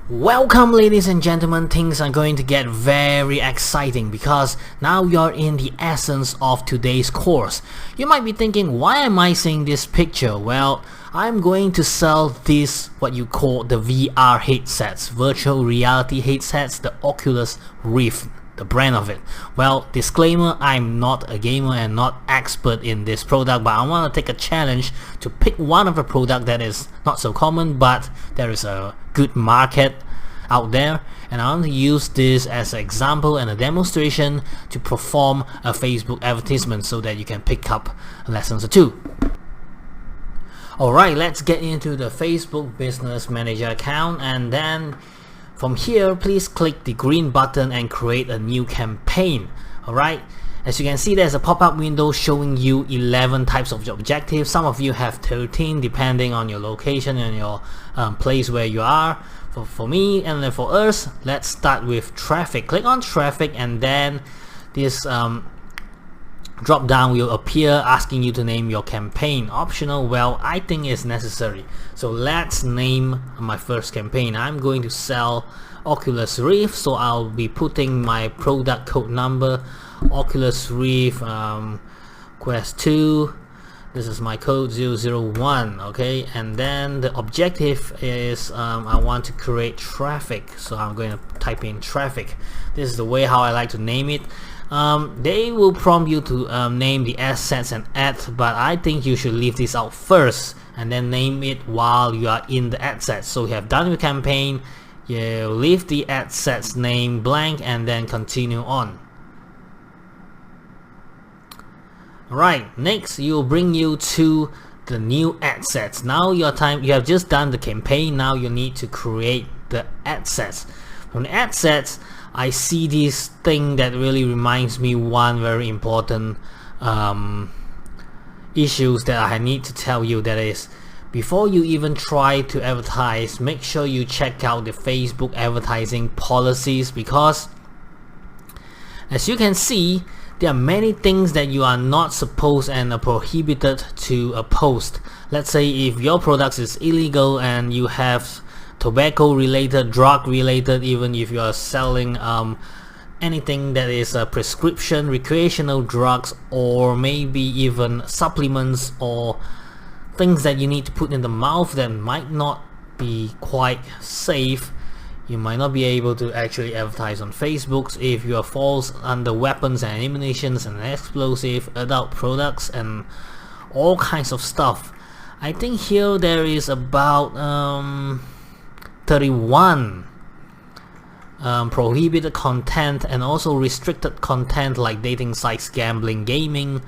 Welcome, ladies and gentlemen. Things are going to get very exciting because now you're in the essence of today's course. You might be thinking, why am I seeing this picture? Well, I'm going to sell this, what you call the VR headsets, virtual reality headsets, the Oculus Rift, the brand of it. Well, disclaimer, I'm not a gamer and not expert in this product, but I want to take a challenge to pick one of a product that is not so common, but there is a good market out there, and I want to use this as an example and a demonstration to perform a Facebook advertisement so that you can pick up lessons or two. Alright, let's get into the Facebook Business Manager account, and then from here, please click the green button and create a new campaign. Alright, as you can see, there's a pop-up window showing you 11 types of objectives. Some of you have 13 depending on your location and your place where you are. For me and then for us, let's start with traffic. Click on traffic, and then this drop down will appear asking you to name your campaign. Optional, well, I think it's necessary. So let's name my first campaign. I'm going to sell Oculus Rift, so I'll be putting my product code number, Oculus Rift Quest 2. This is my code 001. Okay, and then the objective is I want to create traffic, so I'm going to type in traffic. This is the way how I like to name it. They will prompt you to name the assets and ads, but I think you should leave this out first and then name it while you are in the ad set. So you have done your campaign, you leave the ad set's name blank and then continue on. Alright, next you'll bring you to the new ad sets. Now you have just done the campaign, now you need to create the ad sets. From the ad sets, I see this thing that really reminds me one very important issues that I need to tell you, that is, before you even try to advertise, make sure you check out the Facebook advertising policies, because as you can see, there are many things that you are not supposed and are prohibited to post. Let's say if your product is illegal and you have tobacco related, drug related, even if you are selling anything that is a prescription, recreational drugs, or maybe even supplements or things that you need to put in the mouth that might not be quite safe, you might not be able to actually advertise on Facebook. If you are falls under weapons and ammunitions and explosive, adult products and all kinds of stuff. I think here there is about 31 prohibited content and also restricted content like dating sites, gambling, gaming.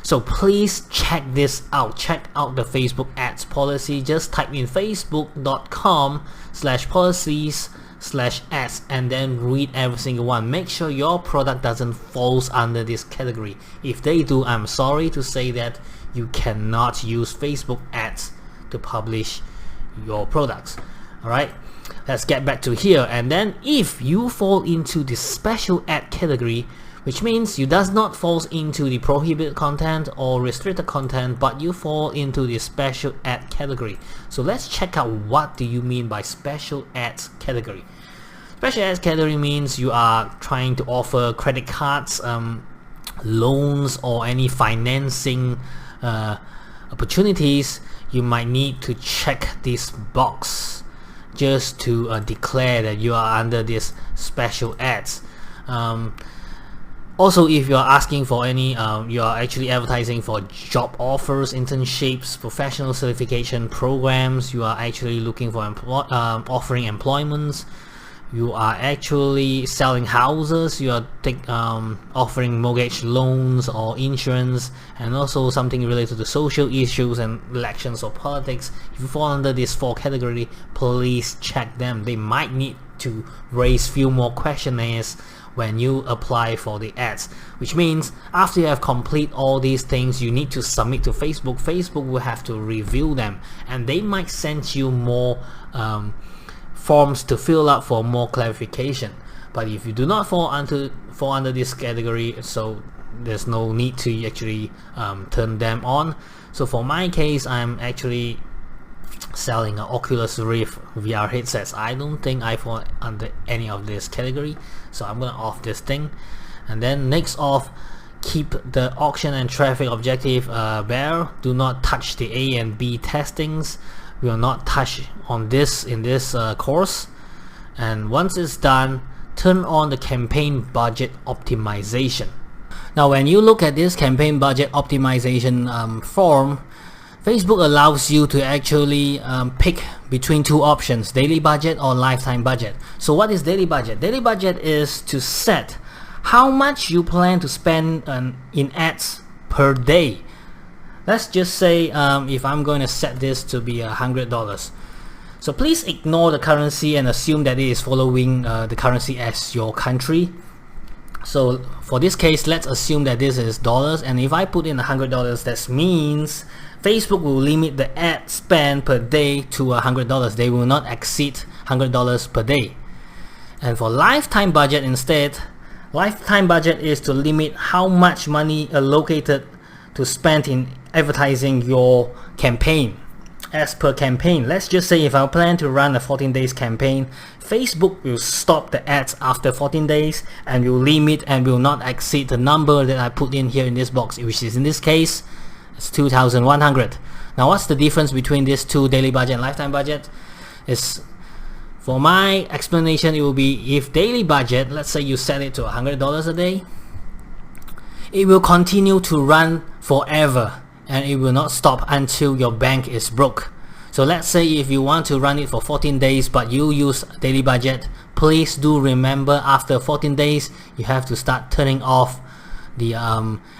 So please check this out. Check out the Facebook ads policy. Just type in facebook.com/policies/ads and then read every single one. Make sure your product doesn't fall under this category. If they do, I'm sorry to say that you cannot use Facebook ads to publish your products. Alright, let's get back to here. And then if you fall into the special ad category, which means you does not fall into the prohibited content or restricted content, but you fall into the special ad category. So let's check out what do you mean by special ads category. Special ads category means you are trying to offer credit cards, loans, or any financing opportunities. You might need to check this box just to declare that you are under this special ads. Also, if you are asking for any, you are actually advertising for job offers, internships, professional certification programs, you are actually looking for offering employments, you are actually selling houses, you are offering mortgage loans or insurance, and also something related to social issues and elections or politics. If you fall under these four categories, please check them. They might need to raise few more questionnaires when you apply for the ads, which means after you have complete all these things, you need to submit to Facebook. Facebook will have to review them, and they might send you more forms to fill out for more clarification. But if you do not fall under this category, so there's no need to actually turn them on. So for my case, I'm actually selling an Oculus Rift VR headsets. I don't think I fall under any of this category, so I'm gonna off this thing. And then next off, keep the auction and traffic objective bare. Do not touch the A and B testings. We will not touch on this in this course. And once it's done, turn on the campaign budget optimization. Now when you look at this campaign budget optimization form, Facebook allows you to actually pick between two options, daily budget or lifetime budget. So what is daily budget? Daily budget is to set how much you plan to spend in ads per day. Let's just say if I'm going to set this to be $100. So please ignore the currency and assume that it is following the currency as your country. So for this case, let's assume that this is dollars, and if I put in $100, that means Facebook will limit the ad spend per day to $100. They will not exceed $100 per day. And for lifetime budget instead, lifetime budget is to limit how much money allocated to spend in advertising your campaign. As per campaign, let's just say if I plan to run a 14 days campaign, Facebook will stop the ads after 14 days and will limit and will not exceed the number that I put in here in this box, which is in this case it's 2,100. Now what's the difference between these two, daily budget and lifetime budget? Is for my explanation, it will be if daily budget, let's say you set it to $100 a day, it will continue to run forever and it will not stop until your bank is broke. So let's say if you want to run it for 14 days but you use daily budget, please do remember after 14 days you have to start turning off the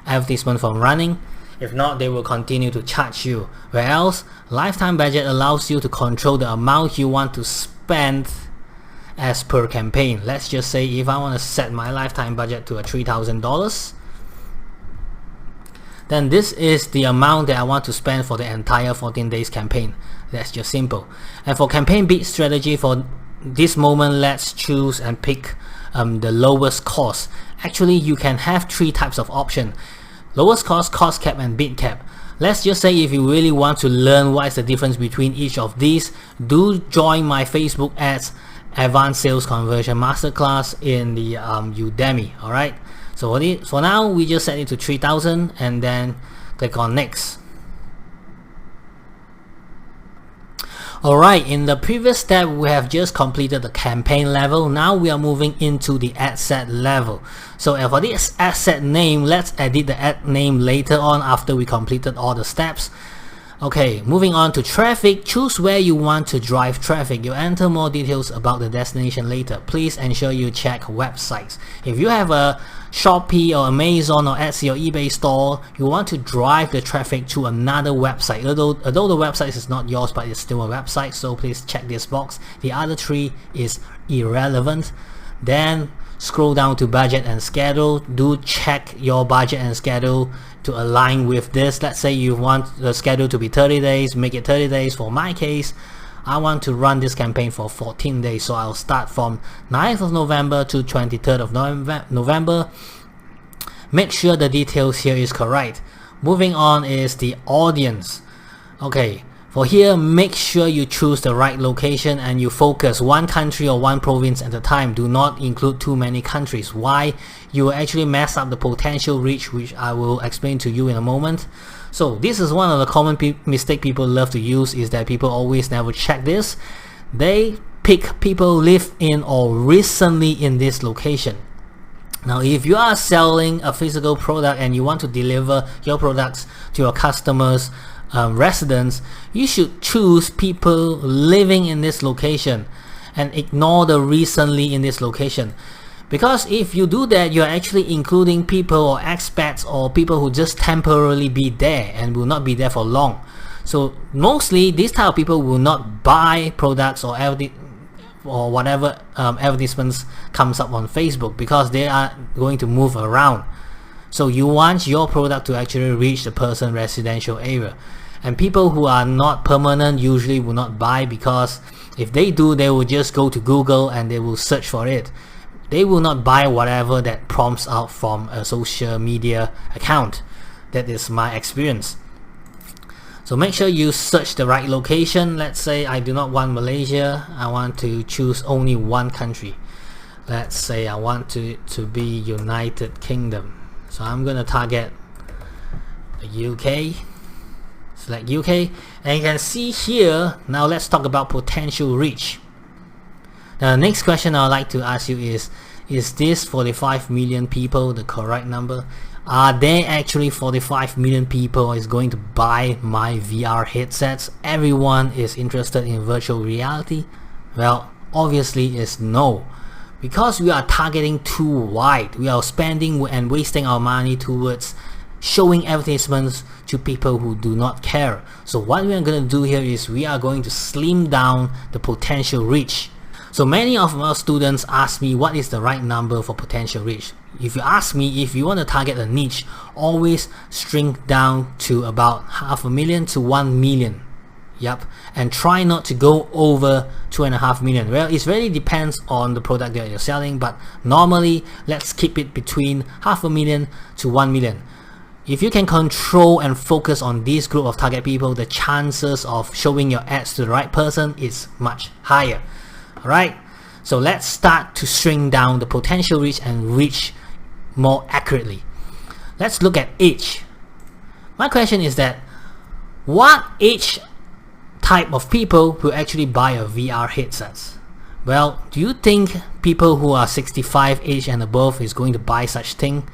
advertisement from running. If not, they will continue to charge you. Whereas lifetime budget allows you to control the amount you want to spend as per campaign. Let's just say if I want to set my lifetime budget to $3,000, then this is the amount that I want to spend for the entire 14 days campaign. That's just simple. And for campaign bid strategy, for this moment, let's choose and pick the lowest cost. Actually, you can have three types of option: lowest cost, cost cap, and bid cap. Let's just say if you really want to learn what is the difference between each of these, do join my Facebook ads advanced sales conversion masterclass in the Udemy. Alright, so for now we just set it to 3,000 and then click on next. Alright, in the previous step we have just completed the campaign level. Now we are moving into the ad set level. So for this ad set name, let's edit the ad name later on after we completed all the steps. Okay, moving on to traffic. Choose where you want to drive traffic. You'll enter more details about the destination later. Please ensure you check websites. If you have a Shopee or Amazon or Etsy or eBay store, you want to drive the traffic to another website. Although the website is not yours, but it's still a website, so please check this box. The other three is irrelevant. Then scroll down to budget and schedule. Do check your budget and schedule to align with this. Let's say you want the schedule to be 30 days, make it 30 days. For my case, I want to run this campaign for 14 days, so I'll start from 9th of November to 23rd of November. Make sure the details here is correct. Moving on is the audience. Okay, for here, make sure you choose the right location and you focus one country or one province at a time. Do not include too many countries. Why? You will actually mess up the potential reach, which I will explain to you in a moment. So this is one of the common mistake people love to use, is that people always never check this. They pick people live in or recently in this location. Now if you are selling a physical product and you want to deliver your products to your customers' residents, you should choose people living in this location and ignore the recently in this location. Because if you do that, you're actually including people or expats or people who just temporarily be there and will not be there for long. So mostly these type of people will not buy products or whatever advertisements comes up on Facebook, because they are going to move around. So you want your product to actually reach the person residential area. And people who are not permanent usually will not buy, because if they do, they will just go to Google and they will search for it. They will not buy whatever that prompts out from a social media account. That is my experience. So make sure you search the right location. Let's say I do not want Malaysia, I want to choose only one country. Let's say I want to be United Kingdom. So I'm gonna target the UK. Select UK, and you can see here. Now let's talk about potential reach. Now the next question I would like to ask you is this 45 million people the correct number? Are there actually 45 million people is going to buy my VR headsets? Everyone is interested in virtual reality? Well, obviously is no, because we are targeting too wide. We are spending and wasting our money towards showing advertisements to people who do not care. So what we are going to do here is we are going to slim down the potential reach. So many of our students ask me what is the right number for potential reach. If you ask me, if you want to target a niche, always shrink down to about 500,000 to 1 million. Yep, and try not to go over 2.5 million. Well, it really depends on the product that you're selling, but normally let's keep it between 500,000 to 1 million. If you can control and focus on this group of target people, the chances of showing your ads to the right person is much higher. Alright, so let's start to shrink down the potential reach and reach more accurately. Let's look at age. My question is that what age type of people will actually buy a VR headset? Well, do you think people who are 65 age and above is going to buy such thing?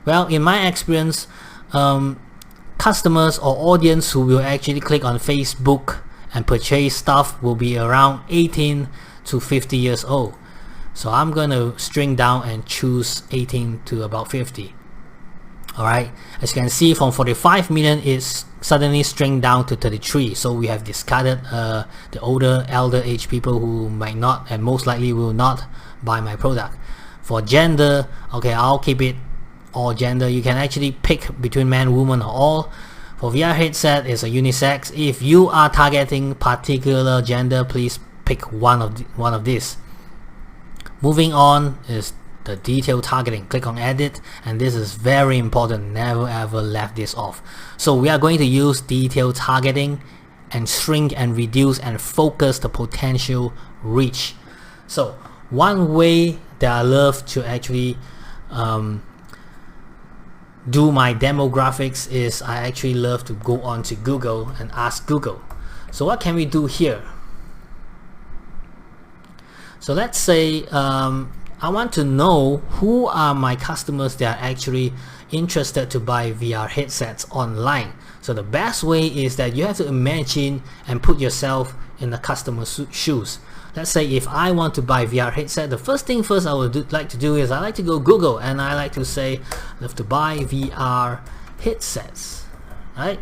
Well, in my experience, customers or audience who will actually click on Facebook and purchase stuff will be around 18 to 50 years old. So I'm going to string down and choose 18 to about 50. Alright, as you can see, from 45 million it's suddenly string down to 33. So we have discarded the elder age people who might not and most likely will not buy my product. For gender, okay, I'll keep it all gender. You can actually pick between man, woman, or all. For VR headset, it's a unisex. If you are targeting particular gender, please pick one of these. Moving on is the detail targeting. Click on edit, and this is very important. Never ever left this off. So we are going to use detail targeting and shrink and reduce and focus the potential reach. So one way that I love to actually do my demographics is I actually love to go on to Google and ask Google. So what can we do here? So let's say I want to know who are my customers that are actually interested to buy VR headsets online. So the best way is that you have to imagine and put yourself in the customer's shoes. Let's say if I want to buy VR headset, the first thing I would like to do is I like to go Google and I like to say I love to buy VR headsets, right?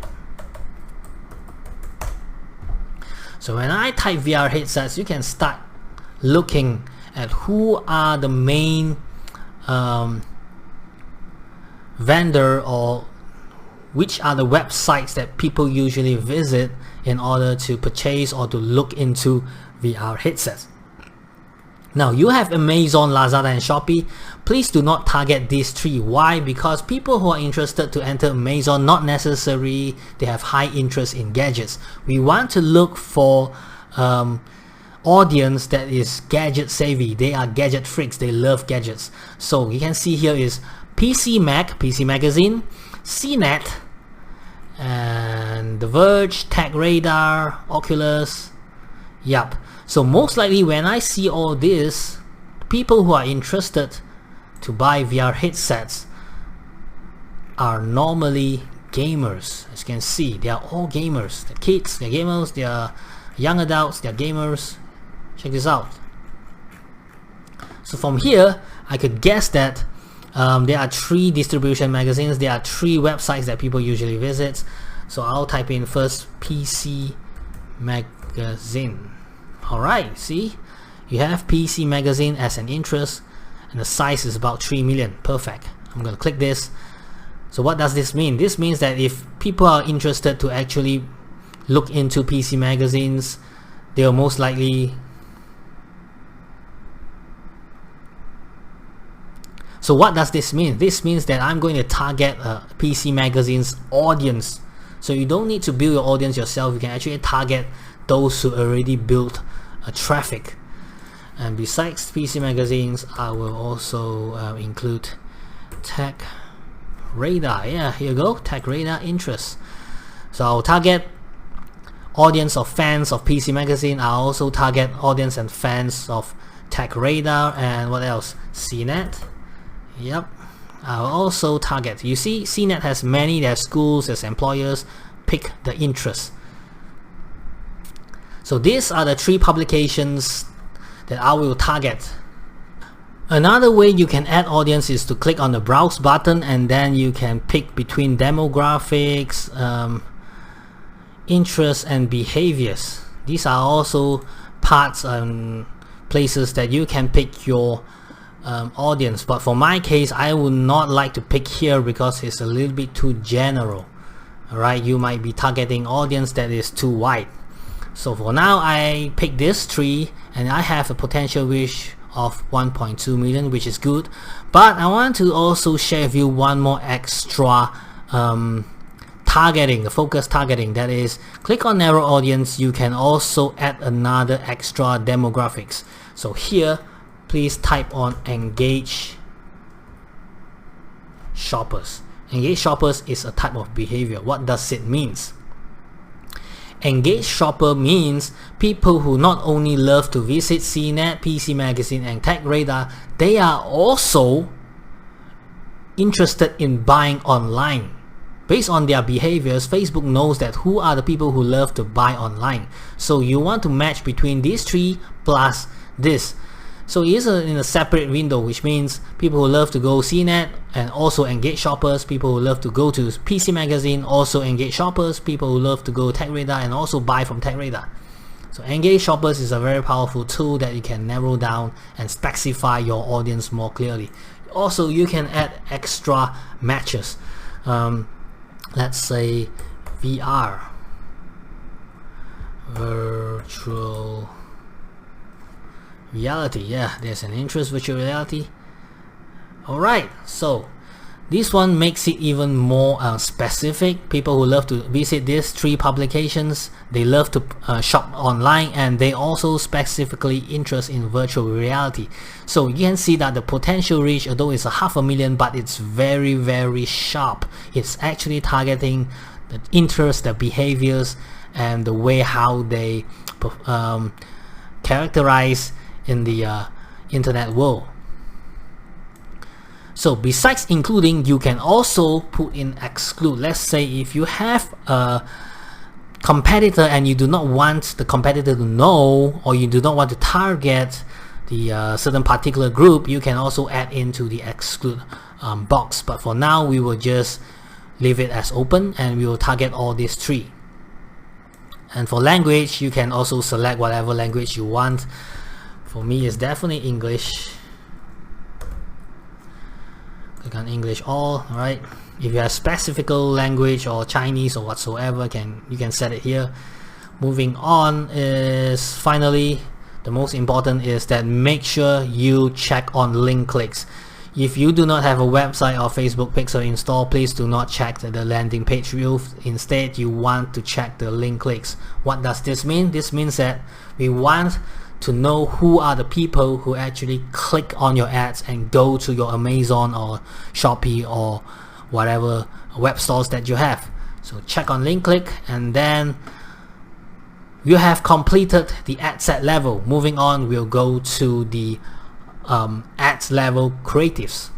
So when I type VR headsets, you can start looking at who are the main vendor or which are the websites that people usually visit in order to purchase or to look into VR headsets. Now you have Amazon, Lazada and Shopee. Please do not target these three. Why? Because people who are interested to enter Amazon, not necessarily they have high interest in gadgets. We want to look for audience that is gadget savvy. They are gadget freaks, they love gadgets. So you can see here is PC Magazine, CNET, and The Verge, Tech Radar, Oculus. Yup. So most likely when I see all this, people who are interested to buy VR headsets are normally gamers. As you can see, they are all gamers. They're kids, they're gamers, they're young adults, they're gamers. Check this out. So from here, I could guess that there are 3 distribution magazines, there are 3 websites that people usually visit. So I'll type in first PC Magazine. Alright, see? You have PC Magazine as an interest and the size is about 3 million. Perfect. I'm going to click this. So what does this mean? This means that if people are interested to actually look into PC magazines, they will most likely... So what does this mean? This means that I'm going to target PC magazine's audience. So you don't need to build your audience yourself. You can actually target those who already built traffic. And besides PC magazines, I will also include Tech Radar. Yeah, here you go, Tech Radar interests. So I'll target audience of fans of PC magazine. I'll also target audience and fans of Tech Radar, and what else? CNET. Yep. I'll also target, you see, CNET has many, there's schools, there's employers. Pick the interest. So these are the 3 publications that I will target. Another way you can add audience is to click on the browse button, and then you can pick between demographics, interests and behaviors. These are also parts and places that you can pick your audience, but for my case I would not like to pick here because it's a little bit too general. Alright, you might be targeting audience that is too wide. So for now I pick this 3, and I have a potential reach of 1.2 million, which is good. But I want to also share with you one more extra targeting, the focus targeting. That is, click on narrow audience. You can also add another extra demographics. So here, please type on engage shoppers. Engage shoppers is a type of behavior. What does it mean? Engaged shopper means people who not only love to visit CNET, PC Magazine and Tech Radar, they are also interested in buying online. Based on their behaviors, Facebook knows that who are the people who love to buy online. So you want to match between these 3 plus this. So it is in a separate window, which means people who love to go CNET and also engage shoppers, people who love to go to PC Magazine, also engage shoppers, people who love to go Tech Radar and also buy from Tech Radar. So engage shoppers is a very powerful tool that you can narrow down and specify your audience more clearly. Also, you can add extra matches. Let's say VR, virtual reality. Yeah, there's an interest, virtual reality. Alright, so this one makes it even more specific. People who love to visit these 3 publications, they love to shop online, and they also specifically interest in virtual reality. So you can see that the potential reach, although it's 500,000, but it's very, very sharp. It's actually targeting the interests, the behaviors, and the way how they characterize in the internet world. So besides including, you can also put in exclude. Let's say if you have a competitor and you do not want the competitor to know, or you do not want to target the certain particular group, you can also add into the exclude box. But for now we will just leave it as open, and we will target all these 3. And for language, you can also select whatever language you want. For me, it's definitely English. Click on English all. Alright, if you have specific language or Chinese or whatsoever, you can set it here. Moving on is, finally, the most important is that make sure you check on link clicks. If you do not have a website or Facebook pixel installed, please do not check the landing page view. Instead, you want to check the link clicks. What does this mean? This means that we want to know who are the people who actually click on your ads and go to your Amazon or Shopee or whatever web stores that you have. So check on link click, and then you have completed the ad set level. Moving on, we'll go to the ads level creatives.